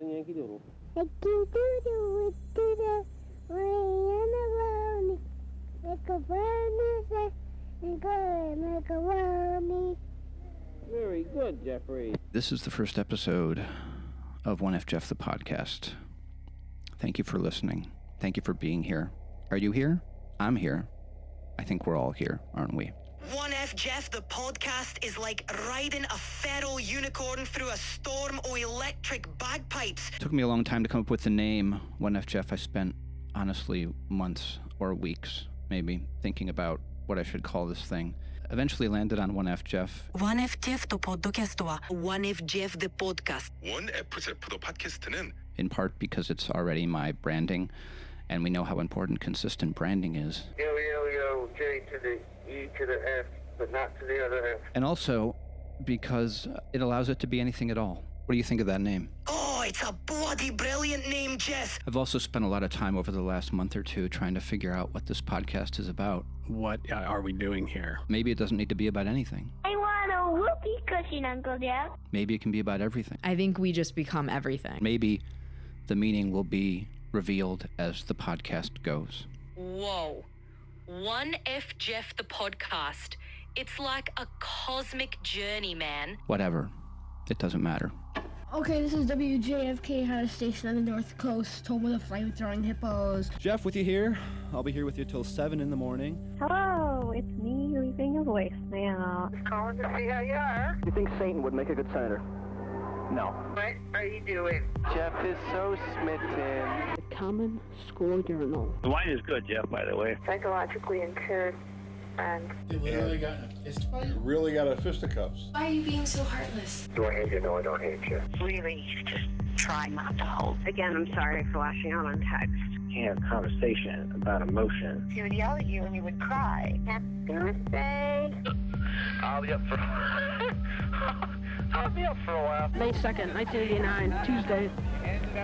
Yankee Doodle. Yankee Doodle with the macaroni. Macaroni. Very good, Jeffrey. This is the first episode of onefjef the podcast. Thank you for listening. Thank you for being here. Are you here? I'm here. I think we're all here, aren't we? onefjef the podcast is like riding a feral unicorn through a storm of electric bagpipes. It took me a long time to come up with the name onefjef. I spent, honestly, months or weeks, maybe, thinking about what I should call this thing. Eventually landed on onefjef. onefjef the podcast. onefjef the podcast. onefjef the podcast. In part because it's already my branding, and we know how important consistent branding is. Yo, J to the E to the F, but not to the other F. And also because it allows it to be anything at all. What do you think of that name? Oh, it's a bloody brilliant name, Jeff. I've also spent a lot of time over the last month or two trying to figure out what this podcast is about. What are we doing here? Maybe it doesn't need to be about anything. I want a whoopee cushion, Uncle Jeff. Maybe it can be about everything. I think we just become everything. Maybe the meaning will be revealed as the podcast goes. Whoa. onefjef the podcast. It's like a cosmic journey, man. Whatever. It doesn't matter. Okay, this is WJFK, had a station on the North Coast, home of the flamethrower hippos. Jeff with you here. I'll be here with you till 7 in the morning. Hello, it's me leaving a voicemail. Just calling to see how you are. You think Satan would make a good senator? No. What are you doing? Jeff is so smitten. The Common School Journal. The wine is good, Jeff, by the way. Psychologically impaired and... You literally got in a fist fight? You really got a fisticuffs. Why are you being so heartless? Do I hate you? No, I don't hate you. Really, just try not to hold. Again, I'm sorry for lashing out on text. Can't have a conversation about emotion. He would yell at you and you would cry. Happy birthday. I'll be up for I'll be up for a while. May 2nd, 1989, Tuesday,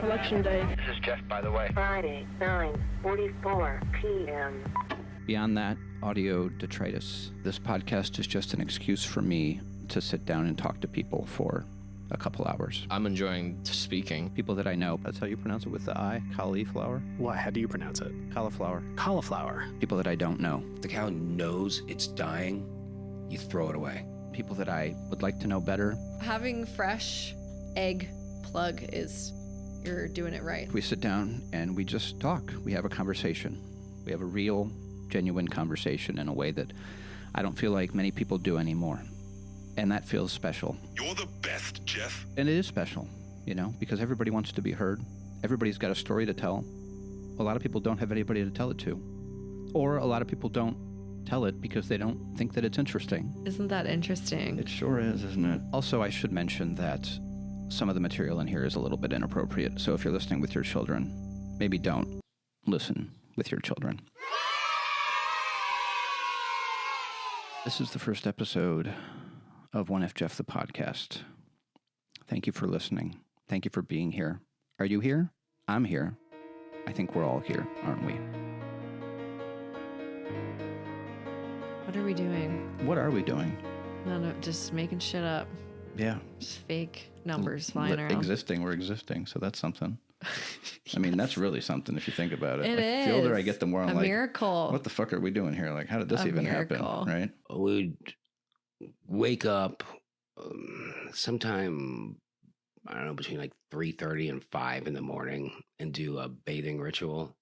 Election Day. This is Jeff, by the way. Friday, 9:44 p.m. Beyond that, audio detritus. This podcast is just an excuse for me to sit down and talk to people for a couple hours. I'm enjoying speaking. People that I know. That's how you pronounce it with the I? Cauliflower? What? How do you pronounce it? Cauliflower. Cauliflower. People that I don't know. The cow knows it's dying, you throw it away. People that I would like to know better. Having fresh egg plug is, you're doing it right. We sit down and we just talk. We have a conversation. We have a real, genuine conversation in a way that I don't feel like many people do anymore. And that feels special. You're the best, Jeff. And it is special, you know, because everybody wants to be heard. Everybody's got a story to tell. A lot of people don't have anybody to tell it to. Or a lot of people don't tell it because they don't think that it's interesting. Isn't that interesting? It sure is, isn't it? Also, I should mention that some of the material in here is a little bit inappropriate. So if you're listening with your children, maybe don't listen with your children. This is the first episode of onefjef the podcast. Thank you for listening. Thank you for being here. Are you here? I'm here. I think we're all here, aren't we? What are we doing? What are we doing? No, just making shit up. Yeah. Just fake numbers flying around. We're existing, so that's something. Yes. I mean, that's really something if you think about it. It is. The older I get, the more I'm like, miracle. What the fuck are we doing here? Like, how did this even happen? Right? We'd wake up sometime, I don't know, between like 3:30 and 5 in the morning and do a bathing ritual.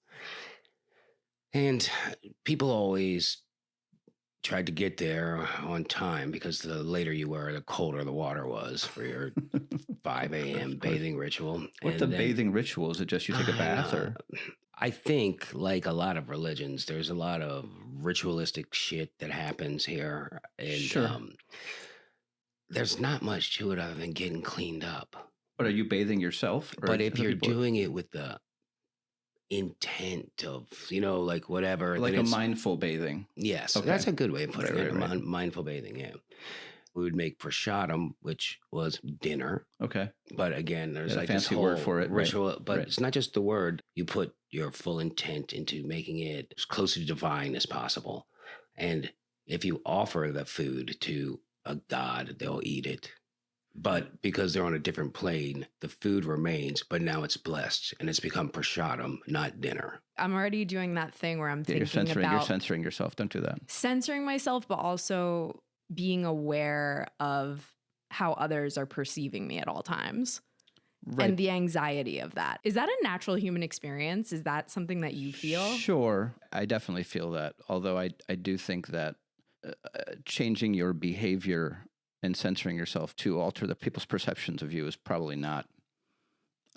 And people always tried to get there on time because the later you were, the colder the water was for your 5 a.m. bathing ritual. What's the bathing ritual? Is it just you take a bath or? I think like a lot of religions, there's a lot of ritualistic shit that happens here. And sure. There's not much to it other than getting cleaned up. But are you bathing yourself? But if you're doing it with the intent of, like whatever. Like a mindful bathing. Yes. Okay. That's a good way of putting it. Right. Mindful bathing, yeah. We would make prasadam, which was dinner. Okay. But again, there's like a fancy this whole word for it. Ritual, right. But right. It's not just the word. You put your full intent into making it as close to divine as possible. And if you offer the food to a god, they'll eat it. But because they're on a different plane, the food remains, but now it's blessed and it's become prasadam, not dinner. I'm already doing that thing where I'm thinking you're about censoring yourself. Don't do that. Censoring myself, but also being aware of how others are perceiving me at all times. Right. And the anxiety of that. Is that a natural human experience? Is that something that you feel? Sure. I definitely feel that. Although I do think that changing your behavior and censoring yourself to alter the people's perceptions of you is probably not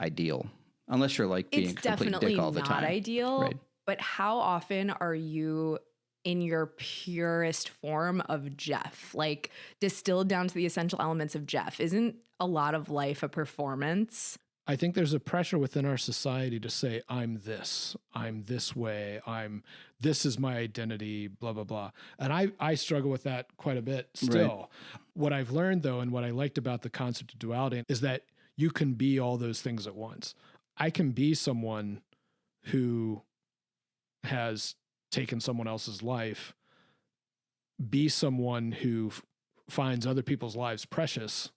ideal. Unless you're like being a complete dick all the time. It's definitely not ideal. Right. But how often are you in your purest form of Jeff? Like distilled down to the essential elements of Jeff. Isn't a lot of life a performance? I think there's a pressure within our society to say, I'm this way, this is my identity, blah, blah, blah. And I struggle with that quite a bit still. Right. What I've learned though, and what I liked about the concept of duality is that you can be all those things at once. I can be someone who has taken someone else's life, be someone who finds other people's lives precious,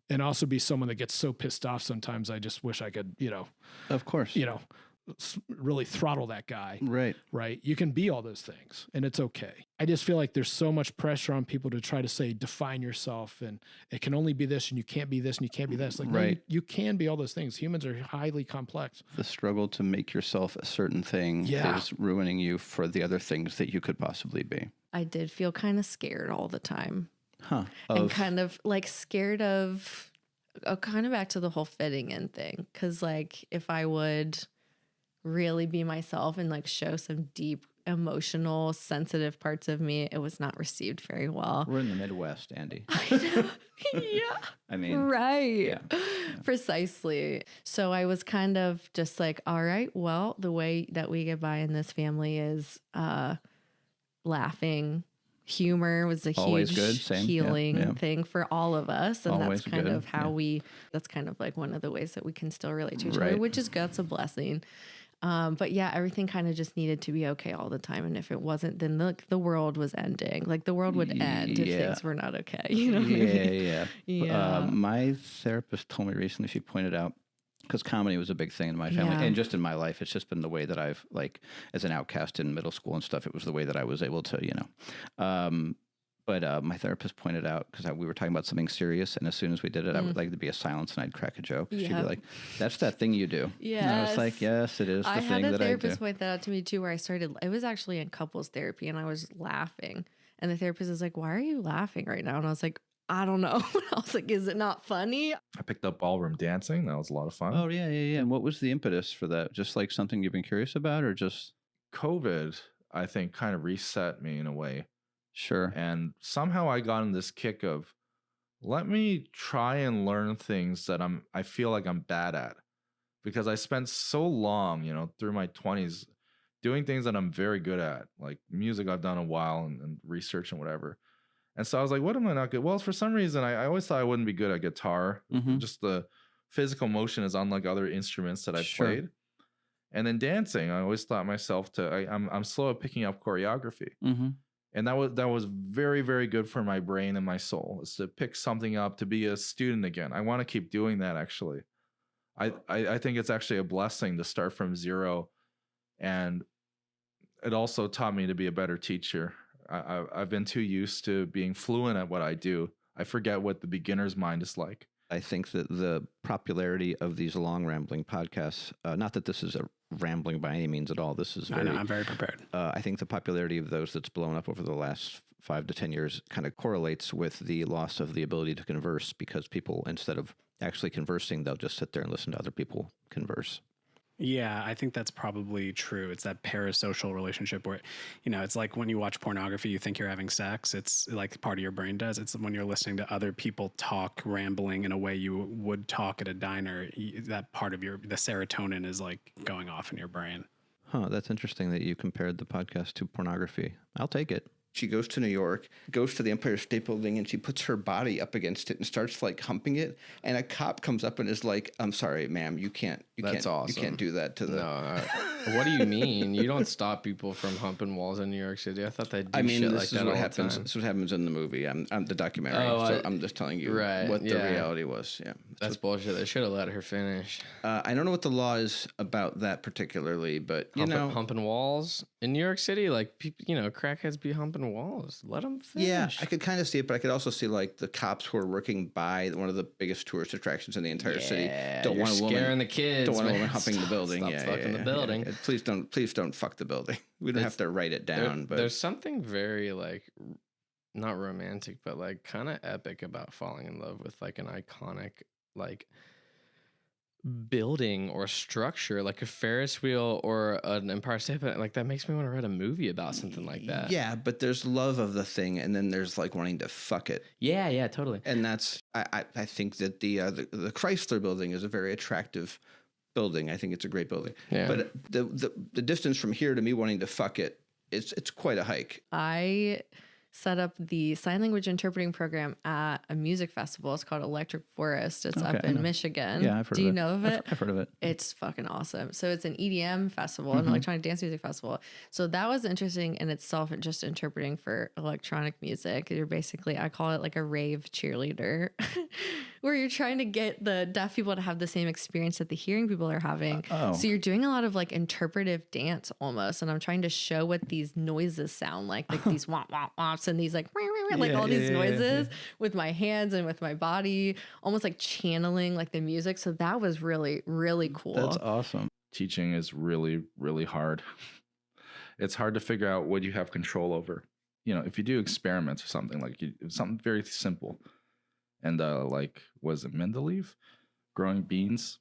and also be someone that gets so pissed off sometimes I just wish I could, of course, really throttle that guy. Right. You can be all those things and it's okay. I just feel like there's so much pressure on people to try to say, define yourself and it can only be this and you can't be this and you can't be this. Like, right. No, you can be all those things. Humans are highly complex. The struggle to make yourself a certain thing is ruining you for the other things that you could possibly be. I did feel kind of scared all the time. And kind of like scared of, kind of back to the whole fitting in thing. Cause like if I would really be myself and like show some deep emotional, sensitive parts of me, it was not received very well. We're in the Midwest, Andi. Yeah. I mean, right. Yeah. Precisely. So I was kind of just like, all right, well, the way that we get by in this family is laughing. Humor was a always huge healing thing for all of us. And always that's kind good. of how that's kind of like one of the ways that we can still relate to each other, which is good. That's a blessing. But yeah, everything kind of just needed to be okay all the time. And if it wasn't, then the world was ending. Like the world would end if things were not okay. You know what I mean? Yeah. My therapist told me recently, she pointed out, because comedy was a big thing in my family and just in my life. It's just been the way that I've, like, as an outcast in middle school and stuff, it was the way that I was able to, But my therapist pointed out, because we were talking about something serious, and as soon as we did it, I would like to be a silence and I'd crack a joke. She'd be like, that's that thing you do. Yes. And I was like, yes, it is the thing that I do. I had a therapist point that out to me too, where it was actually in couples therapy, and I was laughing. And the therapist was like, why are you laughing right now? And I was like, I don't know. I was like, is it not funny? I picked up ballroom dancing. That was a lot of fun. Oh, yeah. And what was the impetus for that? Just like something you've been curious about, or just COVID, I think, kind of reset me in a way. Sure. And somehow I got in this kick of, let me try and learn things that I feel like I'm bad at. Because I spent so long, through my 20s doing things that I'm very good at, like music I've done a while and research and whatever. And so I was like, what am I not good? Well, for some reason, I always thought I wouldn't be good at guitar. Mm-hmm. Just the physical motion is unlike other instruments that I've played. And then dancing, I always thought myself I'm slow at picking up choreography. Mm-hmm. And that was very, very good for my brain and my soul, is to pick something up, to be a student again. I want to keep doing that, actually. I think it's actually a blessing to start from zero. And it also taught me to be a better teacher. I've been too used to being fluent at what I do. I forget what the beginner's mind is like. I think that the popularity of these long rambling podcasts, not that this is a rambling by any means at all. This is I'm very prepared. I think the popularity of those that's blown up over the last 5 to 10 years kind of correlates with the loss of the ability to converse, because people, instead of actually conversing, they'll just sit there and listen to other people converse. Yeah, I think that's probably true. It's that parasocial relationship where, it's like when you watch pornography, you think you're having sex. It's like part of your brain does. It's when you're listening to other people talk, rambling in a way you would talk at a diner. That part of the serotonin is like going off in your brain. Huh, that's interesting that you compared the podcast to pornography. I'll take it. She goes to New York, goes to the Empire State Building, and she puts her body up against it and starts like humping it. And a cop comes up and is like, "I'm sorry, ma'am, you can't do that to the." No, what do you mean? You don't stop people from humping walls in New York City. I thought they do shit like that all the time. This is what happens in the movie. I'm the documentary, so I'm just telling you what the reality was. Yeah, that's bullshit. They should have let her finish. I don't know what the law is about that particularly, but humping walls in New York City, like people, crackheads be humping walls. Let them finish. Yeah, I could kind of see it, but I could also see like the cops who are working by one of the biggest tourist attractions in the entire city don't want a woman scaring the kids. Don't want a woman humping the building. Stop fucking the building. Yeah. Please don't fuck the building. We don't have to write it down. But there's something very like not romantic, but like kind of epic about falling in love with like an iconic like building or structure, like a Ferris wheel or an Empire State Building. Like that makes me want to write a movie about something like that. Yeah, but there's love of the thing, and then there's like wanting to fuck it. Yeah, totally. And that's I think that the Chrysler Building is a very attractive building. I think it's a great building. Yeah. But the distance from here to me wanting to fuck it, it's quite a hike. I set up the sign language interpreting program at a music festival. It's called Electric Forest. It's up in Michigan. Yeah, I've heard of it. Do you know of it? I've heard of it. It's fucking awesome. So it's an EDM festival, an electronic dance music festival. So that was interesting in itself, just interpreting for electronic music. You're basically, I call it like a rave cheerleader, where you're trying to get the deaf people to have the same experience that the hearing people are having. So you're doing a lot of like interpretive dance almost. And I'm trying to show what these noises sound like these womp womp womps and these like all these noises with my hands and with my body, almost like channeling like the music. So that was really, really cool. That's awesome. Teaching is really, really hard. It's hard to figure out what you have control over. If you do experiments or something like something very simple, and like was it Mendeleev growing beans?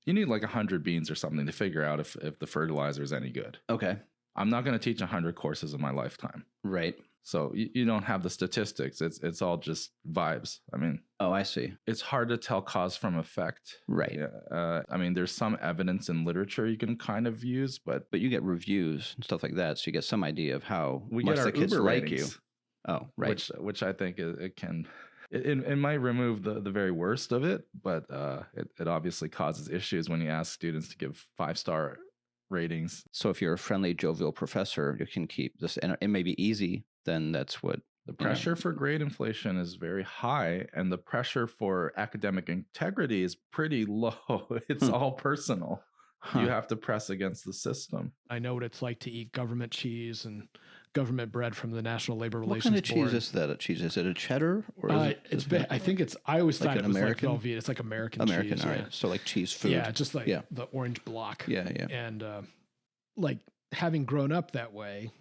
You need like 100 beans or something to figure out if the fertilizer is any good. Okay. I'm not going to teach 100 courses in my lifetime. Right. So you don't have the statistics. It's all just vibes. I mean, I see. It's hard to tell cause from effect. Right. I mean, there's some evidence in literature you can kind of use, but you get reviews and stuff like that, so you get some idea of how we much get our the kids Uber like ratings, you. Oh, right. Which I think it can. It might remove the very worst of it, but it obviously causes issues when you ask students to give 5-star ratings. So if you're a friendly, jovial professor, you can keep this, and it may be easy. Then that's what the pressure for grade inflation is very high, and the pressure for academic integrity is pretty low. It's all personal. You have to press against the system. I know what it's like to eat government cheese and government bread from the National Labor Relations Board. What kind of Board. cheese is that? A cheese? Is it a cheddar? Or is I think it's. I always like thought it was American? Like Velveeta. It's like American cheese. All right. Yeah. So like cheese food. Yeah, just like the orange block. Yeah. And like having grown up that way,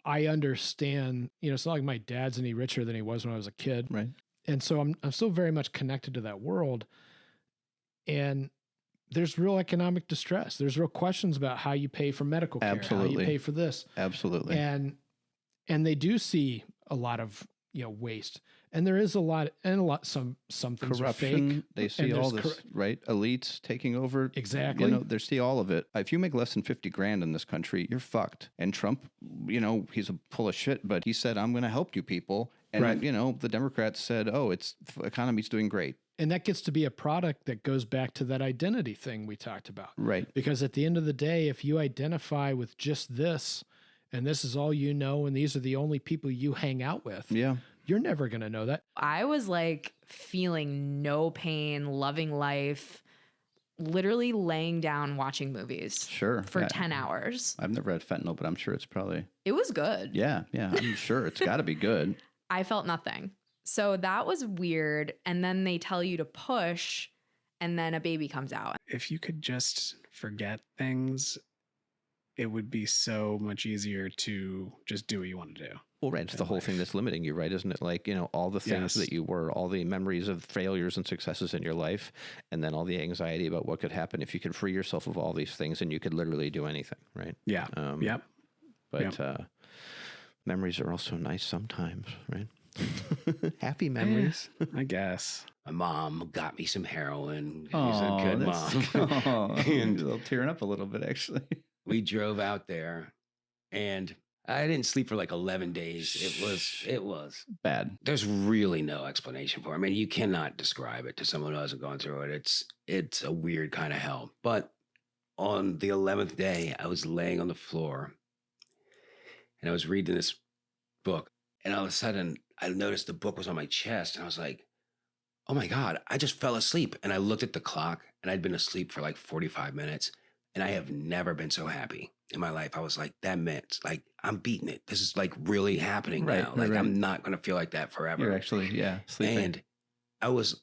I understand, it's not like my dad's any richer than he was when I was a kid. Right. And so I'm still very much connected to that world. And there's real economic distress. There's real questions about how you pay for medical care, how you pay for this. Absolutely. And they do see a lot of, waste. And there is some things corruption. Are fake. They see all this, right? Elites taking over. Exactly. They see all of it. If you make less than 50 grand in this country, you're fucked. And Trump, he's full of shit, but he said, I'm going to help you people. And, the Democrats said, economy's doing great. And that gets to be a product that goes back to that identity thing we talked about. Right. Because at the end of the day, if you identify with just this, and this is all you know, and these are the only people you hang out with, you're never going to know that. I was like feeling no pain, loving life, literally laying down watching movies. Sure. For 10 hours. I've never had fentanyl, but I'm sure it's probably. It was good. Yeah. I'm sure it's got to be good. I felt nothing. So that was weird. And then they tell you to push, and then a baby comes out. If you could just forget things, it would be so much easier to just do what you want to do. Well, right. It's the whole thing that's limiting you, right? Isn't it? Like, all the things that you were, all the memories of failures and successes in your life, and then all the anxiety about what could happen if you could free yourself of all these things, and you could literally do anything, right? Yeah. Yep. But memories are also nice sometimes, right? Happy memories. I guess. My mom got me some heroin. She's Oh, a good mom. And tearing up a little bit, actually. We drove out there, and I didn't sleep for like 11 days. It was bad. There's really no explanation for it. I mean, you cannot describe it to someone who hasn't gone through it. It's a weird kind of hell. But on the 11th day, I was laying on the floor and I was reading this book. And all of a sudden, I noticed the book was on my chest. And I was like, oh my God, I just fell asleep. And I looked at the clock and I'd been asleep for like 45 minutes. And I have never been so happy in my life. I was like, that meant like, I'm beating it. This is like really happening now. Like, I'm not going to feel like that forever. You're actually, sleeping. And I was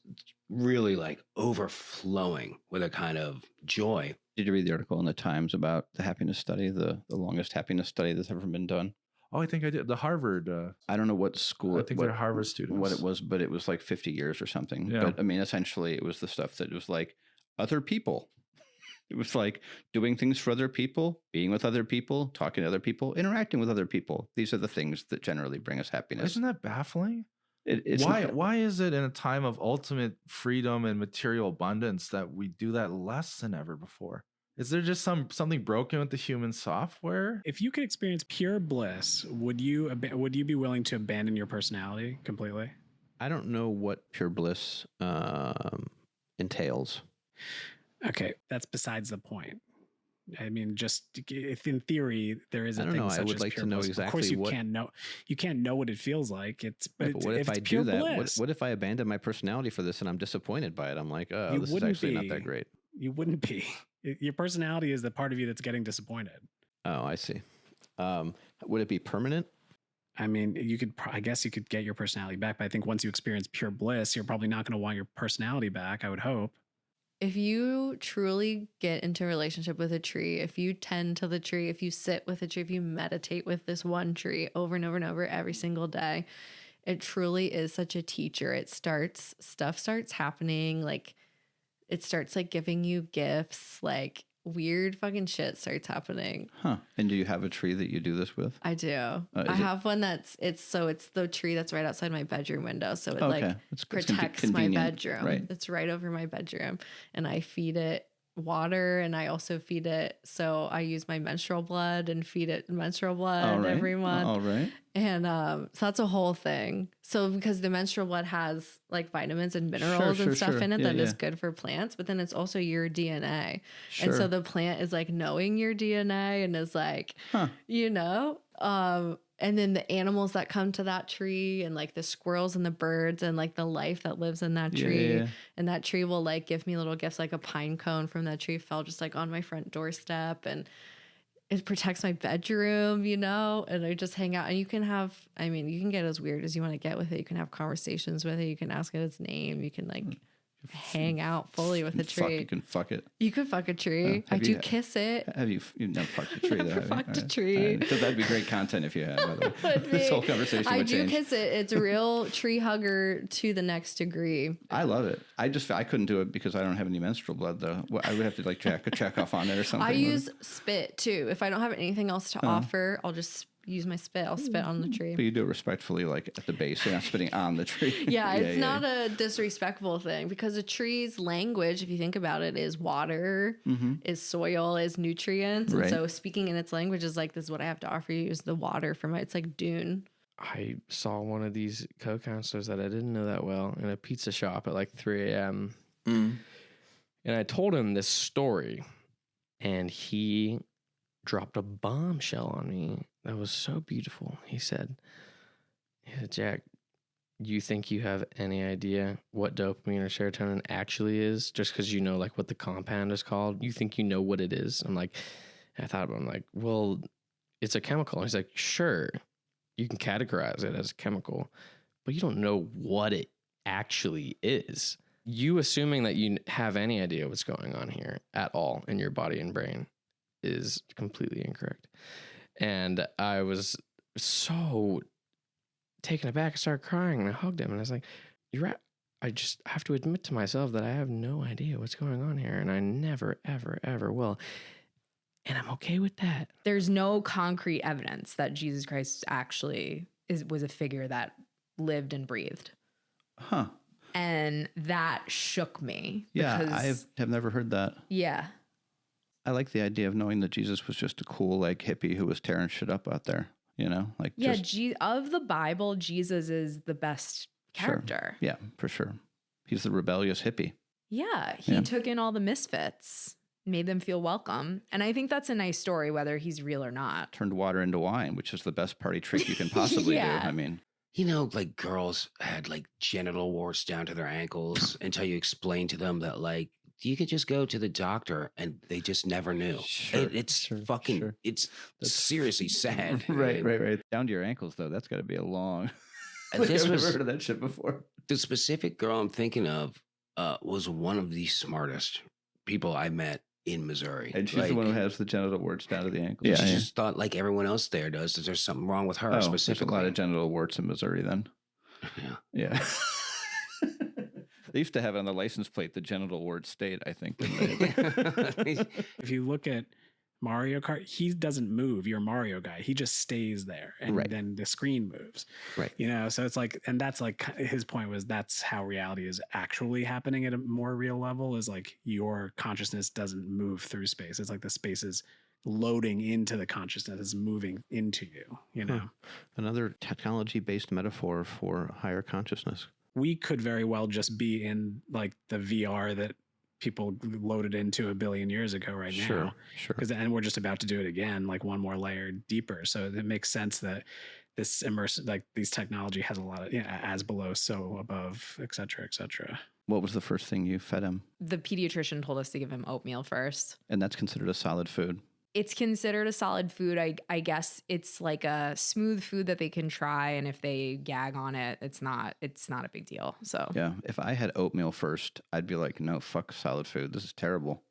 really like overflowing with a kind of joy. Did you read the article in the Times about the happiness study, the longest happiness study that's ever been done? Oh, I think I did. The Harvard. I don't know what school. I think they're Harvard students. What it was, but it was like 50 years or something. Yeah. But I mean, essentially, it was the stuff that was like other people. It was like doing things for other people, being with other people, talking to other people, interacting with other people. These are the things that generally bring us happiness. Isn't that baffling? It's why is it in a time of ultimate freedom and material abundance that we do that less than ever before? Is there just something broken with the human software? If you could experience pure bliss, would you be willing to abandon your personality completely? I don't know what pure bliss entails. Okay, that's besides the point. I mean, just if in theory there is a thing. I such would as like pure to know bliss. exactly. Of course, you what, can't know. You can't know what it feels like. But what if I do that? What if I abandon my personality for this and I'm disappointed by it? I'm like, oh, this is actually not that great. You wouldn't be. Your personality is the part of you that's getting disappointed. Oh, I see. Would it be permanent? I mean, I guess you could get your personality back, but I think once you experience pure bliss, you're probably not going to want your personality back, I would hope. If you truly get into a relationship with a tree, if you tend to the tree, if you sit with a tree, if you meditate with this one tree over and over and over every single day, it truly is such a teacher. Stuff starts happening. Like, it starts like giving you gifts, like weird fucking shit starts happening. Huh. And do you have a tree that you do this with? I do. I have one it's the tree that's right outside my bedroom window. So it protects my bedroom. Right. It's right over my bedroom. And I feed it water and I also feed it. So I use my menstrual blood and feed it menstrual blood every month. All right. And so that's a whole thing. So because the menstrual blood has like vitamins and minerals and stuff in it that is good for plants, but then it's also your DNA. And so the plant is like knowing your DNA and is like, and then the animals that come to that tree and like the squirrels and the birds and like the life that lives in that tree. And that tree will like give me little gifts, like a pine cone from that tree fell just like on my front doorstep. And it protects my bedroom, and I just hang out. And you can get as weird as you want to get with it. You can have conversations with it. You can ask it its name. You can like hang out fully with a tree. You can fuck it. You could fuck a tree. I do kiss it. You've never fucked a tree? Never fucked a tree. So that'd be great content if you had. By the way. This whole conversation would change. I do kiss it. It's a real tree hugger to the next degree. I love it. I couldn't do it because I don't have any menstrual blood though. I would have to like check off on it or something. I use spit too. If I don't have anything else to offer, I'll just use my spit. I'll spit on the tree. But you do it respectfully, like at the base. You're not spitting on the tree. It's not a disrespectful thing because a tree's language, if you think about it, is water, is soil, is nutrients. And so speaking in its language is like, this is what I have to offer you is the water from it. It's like dune. I saw one of these co-counselors that I didn't know that well in a pizza shop at like 3 a.m. And I told him this story and he dropped a bombshell on me that was so beautiful. He said, Jack, you think you have any idea what dopamine or serotonin actually is just because you know like what the compound is called? You think you know what it is? I thought about it. I'm like, well, it's a chemical. And he's like, sure, you can categorize it as a chemical, but you don't know what it actually is. You assuming that you have any idea what's going on here at all in your body and brain is completely incorrect. And I was so taken aback. I started crying and I hugged him and I was like, you're right. I just have to admit to myself that I have no idea what's going on here and I never, ever, ever will. And I'm okay with that. There's no concrete evidence that Jesus Christ actually was a figure that lived and breathed. Huh. And that shook me. Yeah, I have never heard that. Yeah. I like the idea of knowing that Jesus was just a cool, like, hippie who was tearing shit up out there. You know, like of the Bible, Jesus is the best character. Sure. Yeah, for sure. He's the rebellious hippie. Yeah, he took in all the misfits, made them feel welcome. And I think that's a nice story, whether he's real or not. Turned water into wine, which is the best party trick you can possibly do. I mean, you know, like girls had like genital warts down to their ankles until you explain to them that like you could just go to the doctor and they just never knew. It's seriously sad. Right. Down to your ankles though. That's got to be a long. I've never heard of that shit before. The specific girl I'm thinking of was one of the smartest people I met in Missouri. And she's the one who has the genital warts down to the ankles. Yeah, she just thought like everyone else there does that there's something wrong with her specifically. There's a lot of genital warts in Missouri then. Yeah. They used to have on the license plate the genital wart state, I think. If you look at Mario Kart, he doesn't move. You're a Mario guy. He just stays there, and then the screen moves. Right. You know, so it's like, and that's like his point was that's how reality is actually happening at a more real level. Is like your consciousness doesn't move through space. It's like the space is loading into the consciousness, is moving into you. You know, another technology-based metaphor for higher consciousness. We could very well just be in like the VR that people loaded into a billion years ago now. Sure. And we're just about to do it again, like one more layer deeper. So it makes sense that this immersive, like these technology has a lot of, as below, so above, et cetera, et cetera. What was the first thing you fed him? The pediatrician told us to give him oatmeal first. And that's considered a solid food. It's considered a solid food. I guess it's like a smooth food that they can try, and if they gag on it, it's not a big deal. So yeah, if I had oatmeal first, I'd be like, no, fuck solid food. This is terrible.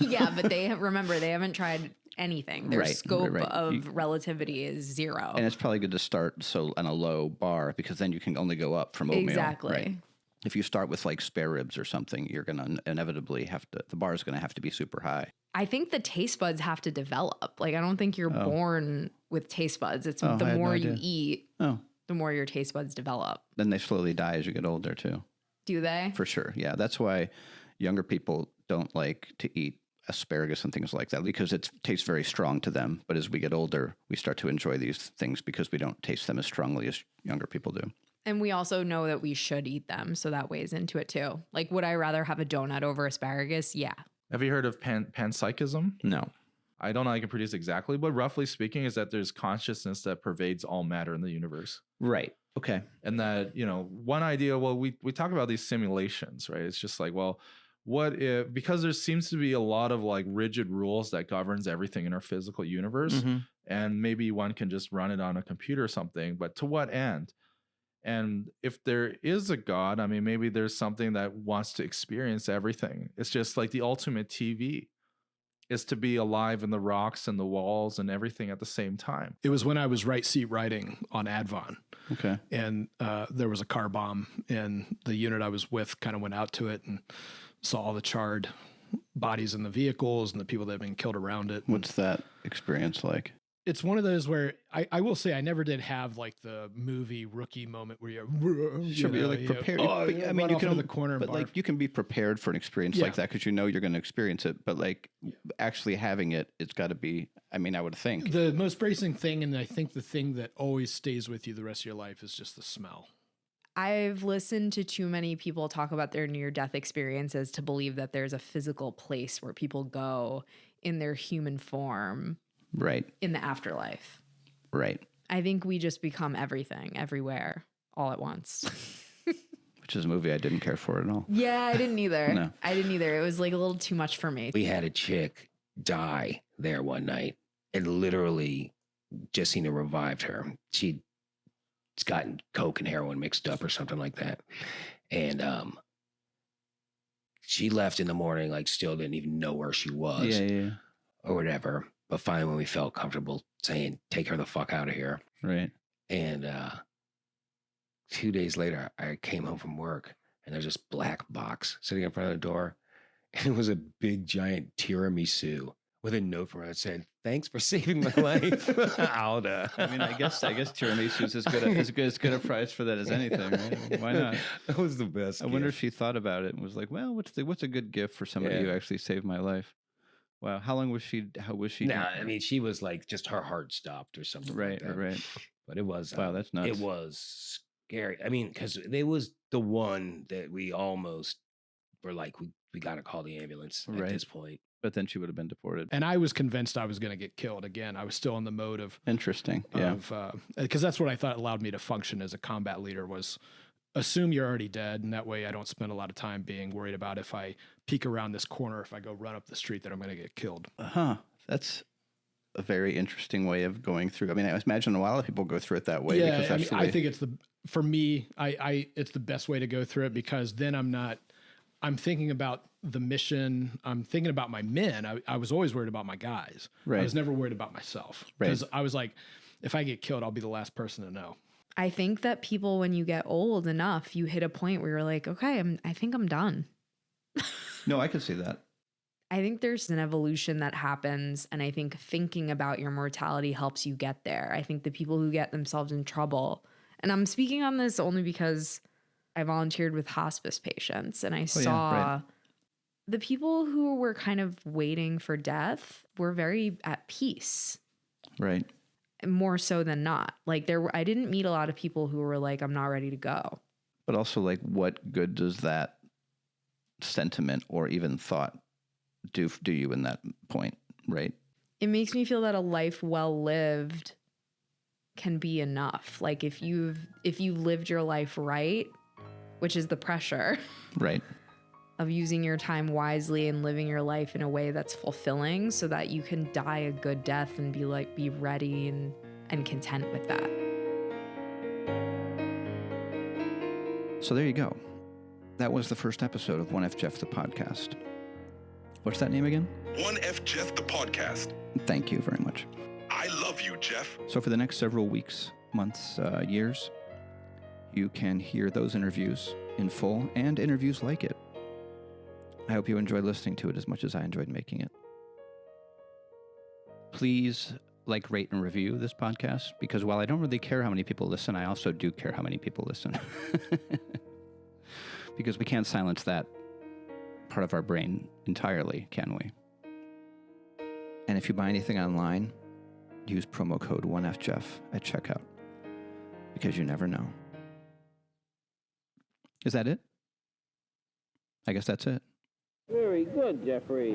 Yeah, but they haven't tried anything. Their scope of relativity is zero. And it's probably good to start on a low bar, because then you can only go up from oatmeal. Exactly. Right? If you start with like spare ribs or something, you're going to inevitably the bar is going to have to be super high. I think the taste buds have to develop. Like, I don't think you're born with taste buds. It's the more you eat, the more your taste buds develop. Then they slowly die as you get older too. Do they? For sure. Yeah. That's why younger people don't like to eat asparagus and things like that, because it tastes very strong to them. But as we get older, we start to enjoy these things because we don't taste them as strongly as younger people do. And we also know that we should eat them. So that weighs into it too. Like, would I rather have a donut over asparagus? Yeah. Have you heard of panpsychism? No. I don't know how I can produce exactly, but roughly speaking is that there's consciousness that pervades all matter in the universe. Right. Okay. And that, one idea, well, we talk about these simulations, right? It's just like, well, what if, because there seems to be a lot of like rigid rules that governs everything in our physical universe, and maybe one can just run it on a computer or something, but to what end? And if there is a God, I mean, maybe there's something that wants to experience everything. It's just like the ultimate TV is to be alive in the rocks and the walls and everything at the same time. It was when I was right seat riding on Advon. Okay. And there was a car bomb, and the unit I was with kind of went out to it and saw all the charred bodies in the vehicles and the people that had been killed around it. What's that experience like? It's one of those where I will say I never did have like the movie Rookie moment where you're like prepared. I mean, you can the corner, but like you can be prepared for an experience like that because you're going to experience it. But like actually having it, it's got to be. I mean, I would think the most bracing thing, and I think the thing that always stays with you the rest of your life, is just the smell. I've listened to too many people talk about their near-death experiences to believe that there's a physical place where people go in their human form. Right. In the afterlife. Right. I think we just become everything, everywhere, all at once. Which is a movie I didn't care for at all. Yeah, I didn't either. No. I didn't either. It was like a little too much for me. We had a chick die there one night, and literally Jessina revived her. She'd gotten coke and heroin mixed up or something like that. And she left in the morning, like still didn't even know where she was. Yeah. Or whatever. But finally, when we felt comfortable saying, take her the fuck out of here. Right. And 2 days later, I came home from work, and there's this black box sitting in front of the door. And it was a big, giant tiramisu with a note from her that said, thanks for saving my life, Alda. I mean, I guess tiramisu is as good a price for that as anything, right? Why not? That was the best. I wonder if she thought about it and was like, well, what's a good gift for somebody who actually saved my life? Wow. How long was she? How was she? Nah, I mean, she was like just her heart stopped or something. Right, like that. right. But it was wow. That's nuts. It was scary. I mean, because it was the one that we almost were like, we got to call the ambulance at this point. But then she would have been deported. And I was convinced I was going to get killed again. I was still in the mode of interesting. Yeah. Because that's what I thought allowed me to function as a combat leader was assume you're already dead. And that way I don't spend a lot of time being worried about if I peek around this corner, if I go run up the street, that I'm going to get killed. That's a very interesting way of going through. I mean, I imagine a lot of people go through it that way. Yeah, because that's I think it's for me, it's the best way to go through it because then I'm thinking about the mission. I'm thinking about my men. I was always worried about my guys. Right. I was never worried about myself because I was like, if I get killed, I'll be the last person to know. I think that people, when you get old enough, you hit a point where you're like, okay, I think I'm done. No, I can see that. I think there's an evolution that happens. And I think thinking about your mortality helps you get there. I think the people who get themselves in trouble, and I'm speaking on this only because I volunteered with hospice patients and I saw the people who were kind of waiting for death were very at peace. Right. More so than not. Like I didn't meet a lot of people who were like, I'm not ready to go. But also like what good does that sentiment or even thought do you in that point, right? It makes me feel that a life well lived can be enough. Like if you've lived your life right, which is the pressure. Right. Of using your time wisely and living your life in a way that's fulfilling so that you can die a good death and be ready and content with that. So there you go. That was the first episode of onefjef the podcast. What's that name again? onefjef the podcast. Thank you very much. I love you, Jeff. So for the next several weeks, months, years, you can hear those interviews in full and interviews like it. I hope you enjoyed listening to it as much as I enjoyed making it. Please rate, and review this podcast, because while I don't really care how many people listen, I also do care how many people listen. Because we can't silence that part of our brain entirely, can we? And if you buy anything online, use promo code onefjef at checkout, because you never know. Is that it? I guess that's it. Very good, Jeffrey.